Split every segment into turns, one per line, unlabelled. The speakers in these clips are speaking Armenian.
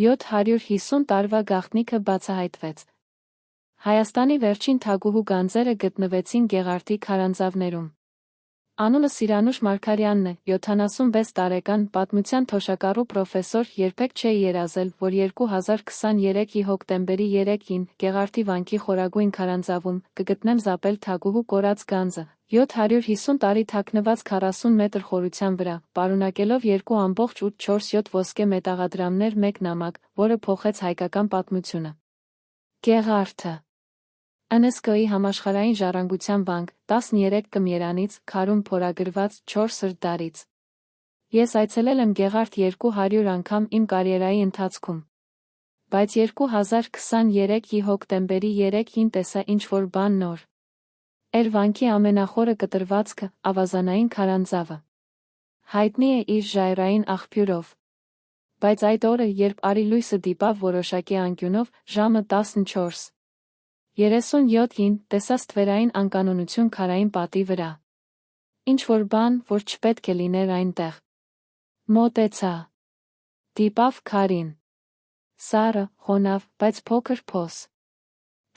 750 տարվա գաղտնիքը բացահայտվեց։ Հայաստանի վերջին թագուհու գանձերը գտնվեցին Գեղարդի քարանձավներում։ Անունը Սիրանուշ Մարգարյանն է, 76 տարեկան, պատմության թոշակառու պրոֆեսոր, երբեք չէի երազել, որ 2023-ի հոկտեմբերի 3-ին, Գեղարդի վանքի խորագույն քարանձավում, կգտնեմ Զապել թագուհու կորած գանձը, 750 տարի թաքնված 40 մետր խորության վրա, պարունակելով 2.87 ոսկե մետաղադրամներ մեկ նամակ, որը փոխեց հայկական պատմությունը։ Գեղարդը ՆՍԿ-ի համաշխարհային ժառանգության վանք, 13 կմերանից, քարում փորագրված 4 սրտդարից։ Ես այցելել եմ Գեղարդ 200 անգամ իմ կարիերայի ընթացքում։ Բայց 2023-ի հոկտեմբերի 3-ին տեսա ինչ-որ բան նոր։ Էր վանքի ամենախորը կտրվածքը, ավազանային քարանձավը։ Հայտնի է իր ժայռային աղբյուրով։ Բայց այդ օրը, երբ արի լույսը դիպավ որոշակի անկյունով, ժամը 14:37-ին, տեսա ստվերային անկանոնություն քարային պատի վրա։ Ինչ-որ բան, որ չպետք է լիներ այնտեղ։ Մոտեցա։ Դիպավ քարին։ Սառը, խոնավ, բայց փոքր փոս։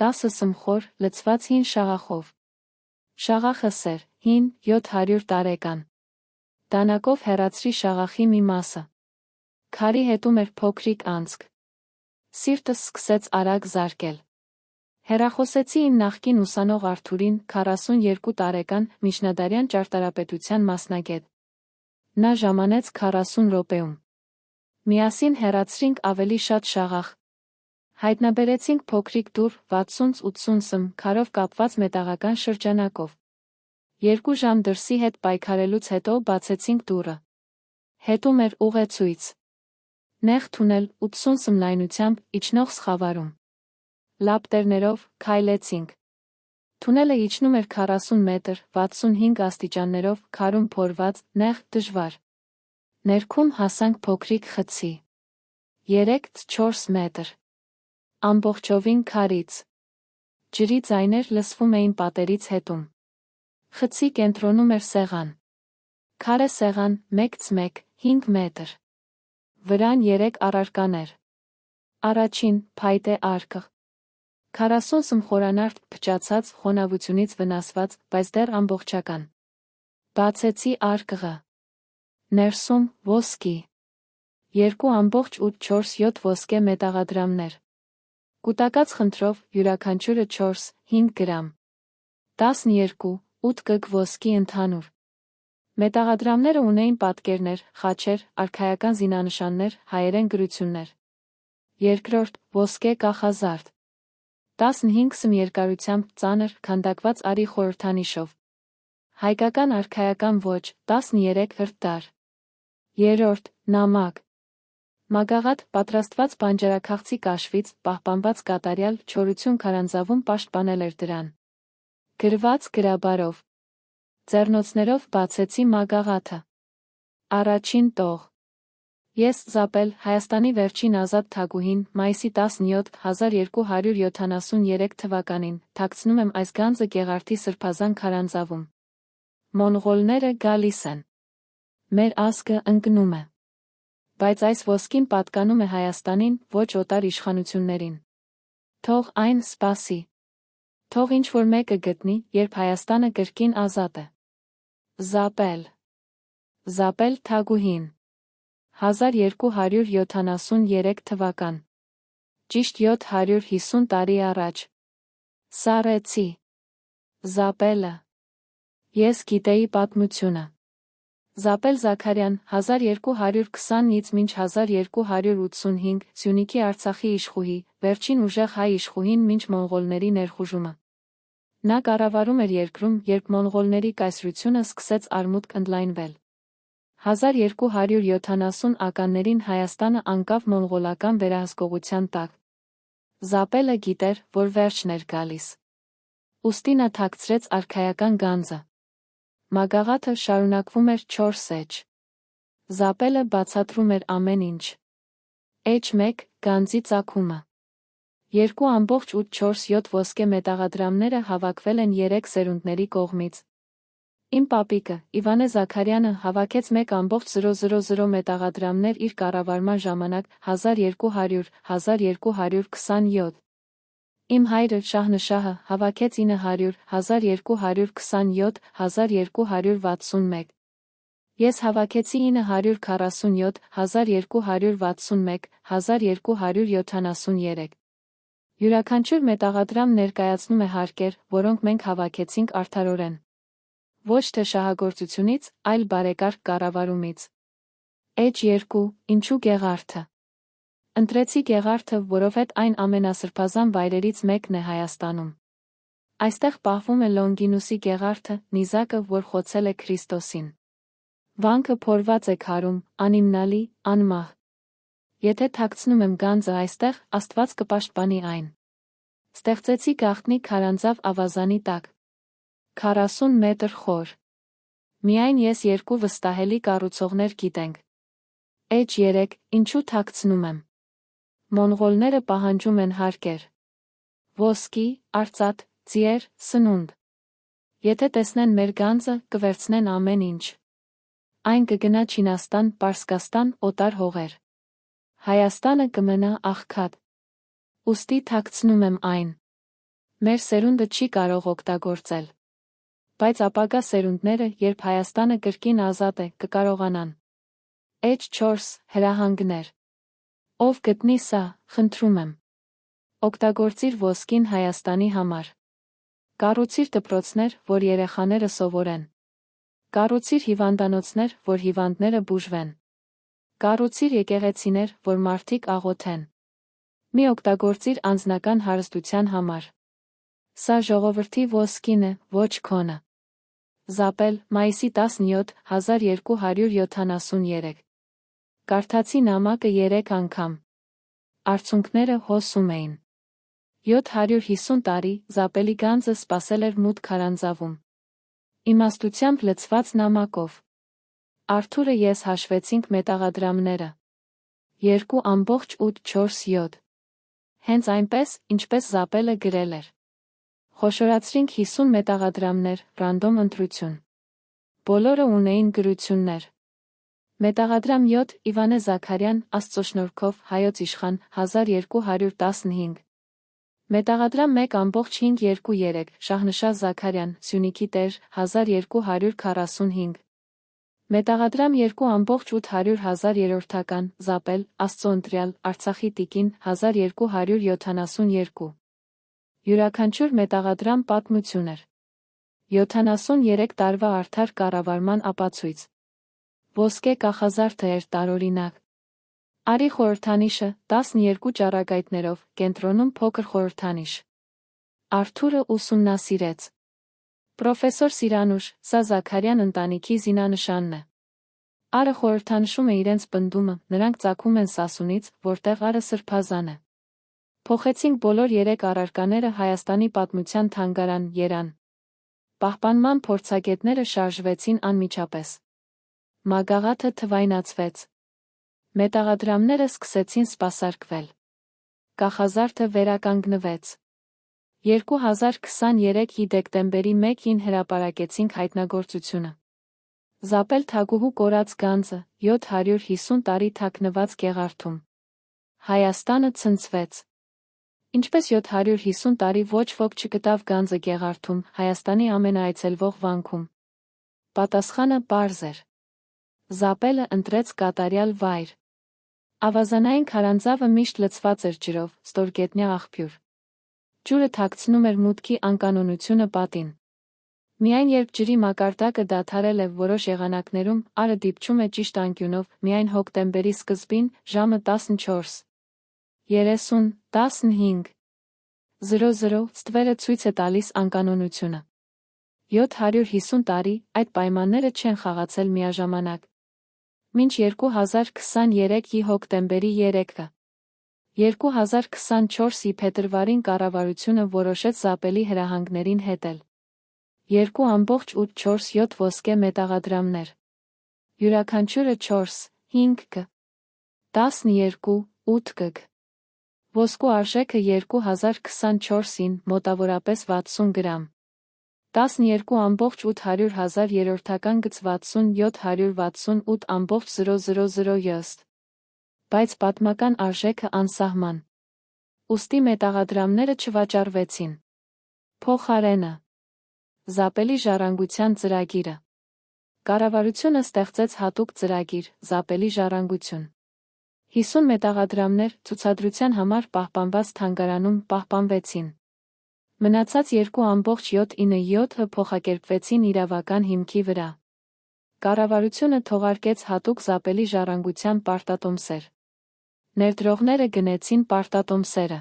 10 սմխոր, լցված հին շաղախով։ Շաղախը սեր, հին, 700 տարեկան։ Դանակով հեռացրի շաղախի մի մասը։ Քարի հետում էր փոքրիկ անցք։ Սիրտս սկսեց արագ զարկել։ Հեռախոսեցի իմ նախկին ուսանող Արթուրին, 42 տարեկան, միջնադարյան ճարտարապետության մասնագետ։ Նա ժամանեց 40 րոպեում։ Միասին հեռացրինք ավելի շատ շաղախ։ Հայտնաբերեցինք փոքրիկ դուռ, 60-80 սմ, քարով կապված մետաղական շրջանակով։ 2 ժամ դրսի հետ պայքարելուց հետո բացեցինք դուռը։ Հետում էր ուղեցույց։ Նեղ թունել, 80 սմ լայնությամբ, իջնող սխավարում։ Լապտերներով քայլեցինք։ Թունելը իջնում էր 40 մետր, 65 աստիճաններով, քարում փորված, նեղ, դժվար։ Ներքում հասանք փոքրիկ խցի։ 3-4 մետր։ Ամբողջովին քարից։ Ջրի ձայներ լսվում էին պատերից հետում։ Խցի կենտրոնում էր սեղան։ Քարե սեղան, 1x1, 5 մետր։ Վրան 3 առարկաներ։ Առաջին, փայտե արկղ։ 40 սմ խորանարդ, փչացած, խոնավությունից վնասված, բայց դեռ ամբողջական։ Բացեցի արկղը։ Ներսում, ոսկի։ 2.87 ոսկե մետաղադրամներ։ Կուտակած խնդրով, յուրաքանչյուրը 4-5 գրամ։ 12-8 կգ ոսկի ընդհանուր։ Մետաղադրամները ունեին պատկերներ, խաչեր, արքայական զինանշաններ, հայերեն գրություններ։ Երկրորդ, ոսկե կախազարդ։ 15 սմ երկարությամբ, ծանր, քանդակված արի խորհրդանիշով։ Հայկական արքայական ոճ, 13 հրդար։ Երրորդ, նամակ։ Մագաղաթ, պատրաստված բանջարաքաղցի կաշվից, պահպանված կատարյալ, չորություն քարանձավում պաշտպանել էր դրան։ Գրված գրաբարով։ Ձեռնոցներով բացեցի մագաղաթը։ Առաջին տող։ Ես, Զապել, Հայաստանի վերջին ազատ թագուհին, մայիսի 17, 1273 թվականին, թաքցնում եմ այս գանձը Գեղարդի սրբազան քարանձավում։ Մոնղոլները գալիս են։ Մեր ազգը ընկնում է։ Բայց այս ոսկին պատկանում է Հայաստանին, ոչ օտար իշխանություններին։ Թող այն սպասի։ Թող ինչ-որ մեկը գտնի, երբ Հայաստանը կրկին ազատ է։ Զապել։ Զապել թագուհին։ 1273 թվական։ Ճիշտ 750 տարի առաջ։ Սառեցի։ Զապելը։ Ես գիտեի պատմությունը։ Զապել Զաքարյան, 1220-ից մինչ 1285, Սյունիքի Արցախի իշխուհի, վերջին ուժեղ հայ իշխուհին մինչ մոնղոլների ներխուժումը։ Նա կառավարում էր երկրում, երբ մոնղոլների կայսրությունը սկսեց արմուտք ընդլայնվել։ 1270-ականներին Հայաստանը անկավ մոնղոլական վերահսկողության տակ։ Զապելը գիտեր, որ վերջն էր գալիս։ Ուստի նա թաքցրեց արքայական գանձը։ Մագաղաթը շարունակվում էր 4 էջ։ Զապելը բացատրում էր ամեն ինչ։ Էջ 1, գանձի ծագումը։ 2.87 ոսկե մետաղադրամները հավաքվել են 3 սերունդների կողմից։ Իմ պապիկը, Իվանե Զաքարյանը, հավաքեց 1,000 մետաղադրամներ իր կառավարման ժամանակ 1227։ Իմ հայրը Շահնշահը հավաքեց 900, 1227, 1261։ Ես հավաքեցի 947, 1261, 1273։ Յուրաքանչյուր մետաղադրամ ներկայացնում է հարկեր, որոնք մենք հավաքեցինք արդարորեն։ Ոչ թե շահագործությունից, այլ բարեկարգ կառավարումից։ H2. Ինչու Գեղարդը։ Ընտրեցի Գեղարդը, որովհետև այն ամենասրբազան վայրերից մեկն է Հայաստանում։ Այստեղ պահվում է Լոնգինուսի Գեղարդը, նիզակը, որ խոցել է Քրիստոսին։ Վանքը փորված է քարում, անիմնալի, անմահ։ Եթե թաքցնում եմ գանձը այստեղ, Աստված կպաշտպանի այն։ Ստեղծեցի գաղտնի քարանձավ ավազանի տակ։ 40 մետր խոր։ Միայն ես երկու վստահելի կառուցողներ գիտենք։ H3. Ինչու թաքցնում եմ։ Մոնղոլները պահանջում են հարկեր։ Ոսկի, արծաթ, ձիեր, սնունդ։ Եթե տեսնեն մեր գանձը, կվերցնեն ամեն ինչ։ Այն կգնա Չինաստան, Պարսկաստան, օտար հողեր։ Հայաստանը կմնա աղքատ։ Ուստի թաքցնում եմ այն։ Մեր սերունդը չի կարող օգտագործել։ Բայց ապագա սերունդները, երբ Հայաստանը կրկին ազատ է, կկարողանան։ H4. Հրահանգներ։ Ով գտնի սա, խնդրում եմ։ Օգտագործիր ոսկին Հայաստանի համար։ Կառուցիր դպրոցներ, որ երեխաները սովորեն։ Կառուցիր հիվանդանոցներ, որ հիվանդները բուժվեն։ Կառուցիր եկեղեցիներ, որ մարդիկ աղոթեն։ Մի օգտագործիր անձնական հարստության համար։ Սա ժողովրդի ոսկին է, ոչ քոնը։ Զապել, մայիսի 17, 1273։ Կարդացի նամակը 3 անգամ։ Արցունքները հոսում էին։ 750 տարի, Զապելի գանձը սպասել էր մութ քարանձավում։ Իմաստությամբ լցված նամակով։ Արթուրը ես հաշվեցինք մետաղադրամները։ 2,847։ Հենց այնպես, ինչպես Զապելը գրել էր։ Խոշորացրինք 50 մետաղադրամներ, ռանդոմ ընտրություն։ Բոլորը ունեին գրություններ։ Մետաղադրամ 7, Իվանե Զաքարյան, Աստծո շնորհքով, Հայոց իշխան, 1215։ Մետաղադրամ 1,523, Շահնշահ Զաքարյան, Սյունիքի տեր, 1245։ Մետաղադրամ 2,800 երրորդական, Զապել, Աստծո ընտրյալ, Արցախի տիկին, 1272։ Յուրաքանչյուր մետաղադրամ պատմություն էր։ 73 տարվա արդար կառավարման ապացույց։ Ոսկե կախազարդը էր տարօրինակ։ Արի խորհրդանիշը, 12 ճառագայթներով, կենտրոնում փոքր խորհրդանիշ։ Արթուրը ուսումնասիրեց։ Պրոֆեսոր Սիրանուշ, սա Զաքարյան ընտանիքի զինանշանն է։ Արը խորհրդանշում է իրենց պնդումը, նրանք ծագում են Սասունից, որտեղ արը սրբազան է։ Փոխեցինք բոլոր 3 առարկաները Հայաստանի պատմության թանգարան, Երան։ Պահպանման փորձագետները շարժվեցին անմիջապես։ Մագաղաթը թվայնացվեց։ Մետաղադրամները սկսեցին սպասարկվել։ Կախազարդը վերականգնվեց։ 2023-ի դեկտեմբերի 1-ին հրապարակեցինք հայտնագործությունը։ Զապել թագուհու կորած գանձը, 750 տարի թաքնված Գեղարդում։ Հայաստանը ցնցվեց։ Ինչպես 750 տարի ոչ ոք չգտավ գանձը Գեղարդում, Հայաստանի ամենաայցելվող վանքում։ Պատասխանը պարզ էր։ Զապելը ընտրեց կատարյալ վայր։ Ավազանային քարանձավը միշտ լցված էր ջրով, ստորգետնյա աղբյուր։ Ջուրը թաքցնում էր մուտքի անկանոնությունը պատին։ Միայն երբ ջրի մակարդակը դադարել է որոշ եղանակներում, արը դիպչում է ճիշտ անկյունով, միայն հոկտեմբերի սկզբին, ժամը 14:30, 15:00 ստվերը ցույց է տալիս անկանոնությունը։ 750 տարի, այդ պայմանները չեն խաղացել միաժամանակ։ Մինչ 2023-ի հոկտեմբերի 3-ը։ 2024-ի փետրվարին կառավարությունը որոշեց Զապելի հրահանգներին հետել։ 2,847 ոսկե մետաղադրամներ։ Յուրաքանչյուրը 4, 5 կգ։ 12, 8 կգ։ Ոսկու արժեքը 2024-ին մոտավորապես 60 գրամ։ 12,800,000 երրորդական գծ 67,168,000 յոստ։ Բայց պատմական արժեքը անսահման։ Ուստի մետաղադրամները չվաճառվեցին։ Փոխարենը Զապելի ժառանգության ծրագիրը։ Կառավարությունը ստեղծեց հատուկ ծրագիր՝ Զապելի ժառանգություն։ 50 մետաղադրամներ ցուցադրության համար պահպանված թանգարանում պահպանվեցին։ Մնացած 2,797-ը փոխակերպվեցին իրավական հիմքի վրա։ Կառավարությունը թողարկեց հատուկ Զապելի ժառանգության պարտատոմսեր։ Ներդրողները գնեցին պարտատոմսերը։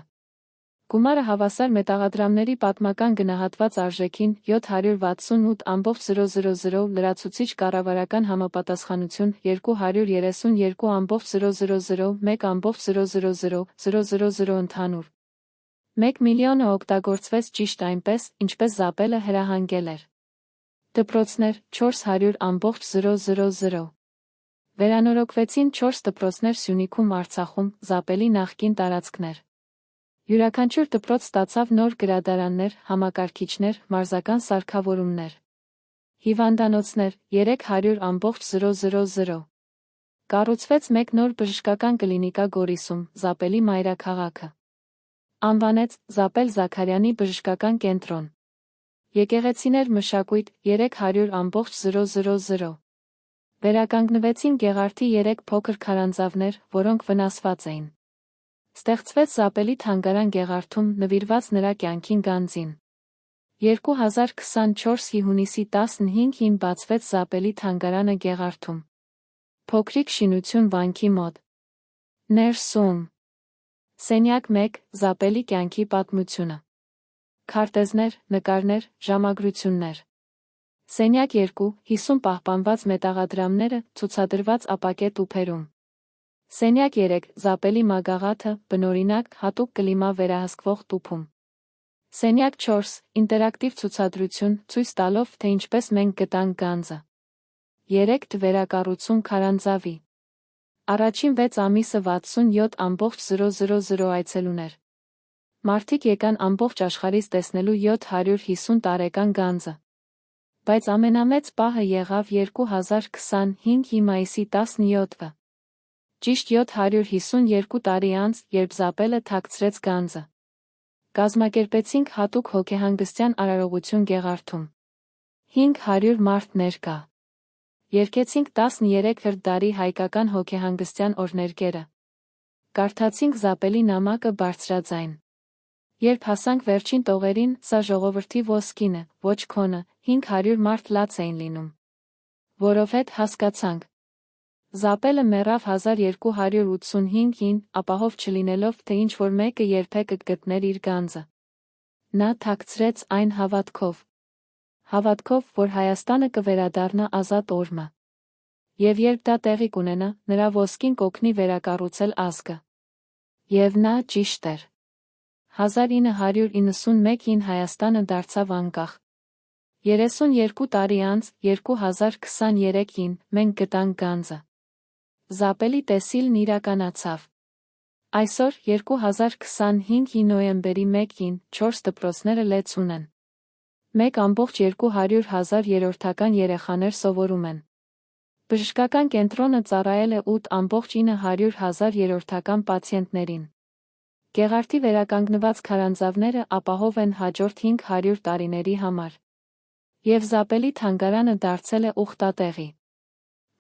Գումարը հավասար մետաղադրամների պատմական գնահատված արժեքին 768,000 լրացուցիչ կառավարական համապատասխանություն 232,000 1,000 ընդհանուր 1 միլիոնը օգտագործվեց ճիշտ այնպես, ինչպես Զապելը հրահանգել էր։ Դպրոցներ 400,000 Վերանորոգվեցին 4 դպրոցներ Սյունիքում, Արցախում, Զապելի նախկին տարածքներ։ Յուրաքանչյուր դպրոց ստացավ նոր գրադարաններ, համակարգիչներ, մարզական սարքավորումներ։ Հիվանդանոցներ 300,000 Կառուցվեց մեկ նոր բժշկական կլինիկա Գորիսում, Զապելի մայրաքաղաքը։ Անվանեց Զապել Զաքարյանի բժշկական կենտրոն։ Եկեղեցիներ մշակույթ 300,000 Վերականգնվեցին Գեղարդի 3 փոքր քարանձավներ, որոնք վնասված էին։ Ստեղծվեց Զապելի թանգարան Գեղարդում, նվիրված նրա կյանքին գանձին։ 2024-ի հունիսի 15-ին բացվեց Զապելի թանգարանը Գեղարդում։ Փոքրիկ շինություն վանքի մոտ։ Ներսում Սենյակ 1 Զապելի կյանքի պատմությունը։ Քարտեզներ, նկարներ, ժամագրություններ։ Սենյակ 2 50 պահպանված մետաղադրամները ցուցադրված ապակե տուփերում։ Սենյակ 3 Զապելի մագաղաթը, բնօրինակ, հատուկ կլիմա վերահսկվող տուփում։ Սենյակ 4 ինտերակտիվ ցուցադրություն, ցույց տալով, թե ինչպես մենք գտանք գանձը։ 3 վերակառուցում քարանձավի։ Առաջին 6 ամիսը 67,000 այցելուներ։ Մարդիկ եկան ամբողջ աշխարհից տեսնելու 750 տարեկան գանձը։ Բայց ամենամեծ պահը եղավ 2025-ի մայիսի 17-ը։ Ճիշտ 752 տարի անց, երբ Զապելը թաքցրեց գանձը։ Կազմակերպեցինք հատուկ հոգեհանգստյան արարողություն Գեղարդում։ 500 մարդ ներկա։ Երգեցինք 13 հրդարի հայկական հոգեհանգստյան օրհներգերը։ Կարդացինք Զապելի նամակը բարձրաձայն։ Երբ հասանք վերջին տողերին, սա ժողովրդի ոսկին է, ոչ քոնը, 500 մարդ լաց էին լինում։ Որովհետ հասկացանք։ Զապելը մեռավ 1285-ին, ապահով չլինելով, թե ինչ-որ մեկը երբեք կգտներ իր գանձը։ Նա թաքցրեց այն հավատքով։ Հավատքով, որ Հայաստանը կվերադառնա ազատ օրը։ Եվ երբ դա տեղի կունենա, նրա ոսկին կօգնի վերակառուցել ազգը։ Եվ նա ճիշտ էր։ 1991-ին Հայաստանը դարձավ անկախ։ 32 տարի անց, 2023-ին, մենք գտանք գանձը։ Զապելի տեսիլն իրականացավ։ Այսօր, 2025-ի նոյեմբերի 1-ին, 4 դպրոցները լեց ունեն։ 1,200,000 երրորդական երեխաներ սովորում են։ Բժշկական կենտրոնը ծառայել է 8,900,000 երրորդական պացիենտներին։ Գեղարդի վերականգնված քարանձավները ապահով են հաջորդ 500 տարիների համար։ Եվ Զապելի թանգարանը դարձել է ուխտատեղի։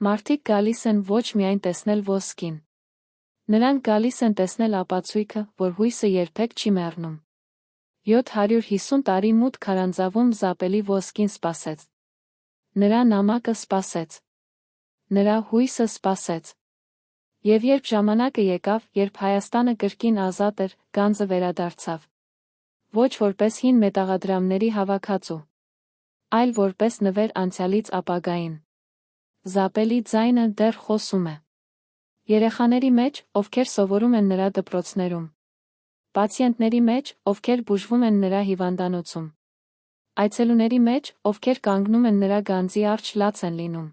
Մարդիկ գալիս են ոչ միայն տեսնել ոսկին։ Նրանք գալիս են տեսնել ապացույցը, որ հույսը երբեք չի մեռնում։ 750 տարի մութ քարանձավում Զապելի ոսկին սպասեց։ Նրա նամակը սպասեց։ Նրա հույսը սպասեց։ Եվ երբ ժամանակը եկավ, երբ Հայաստանը կրկին ազատ էր, գանձը վերադարձավ։ Ոչ որպես հին մետաղադրամների հավաքածու, այլ որպես նվեր անցյալից ապագային։ Զապելի ձայնը դեռ խոսում է։ Երեխաների մեջ, ովքեր սովորում են նրա դպրոցներում։ Պացիենտների մեջ, ովքեր բուժվում են նրա հիվանդանոցում։ Այցելուների մեջ, ովքեր կանգնում են նրա գանձի առջ լաց են լինում։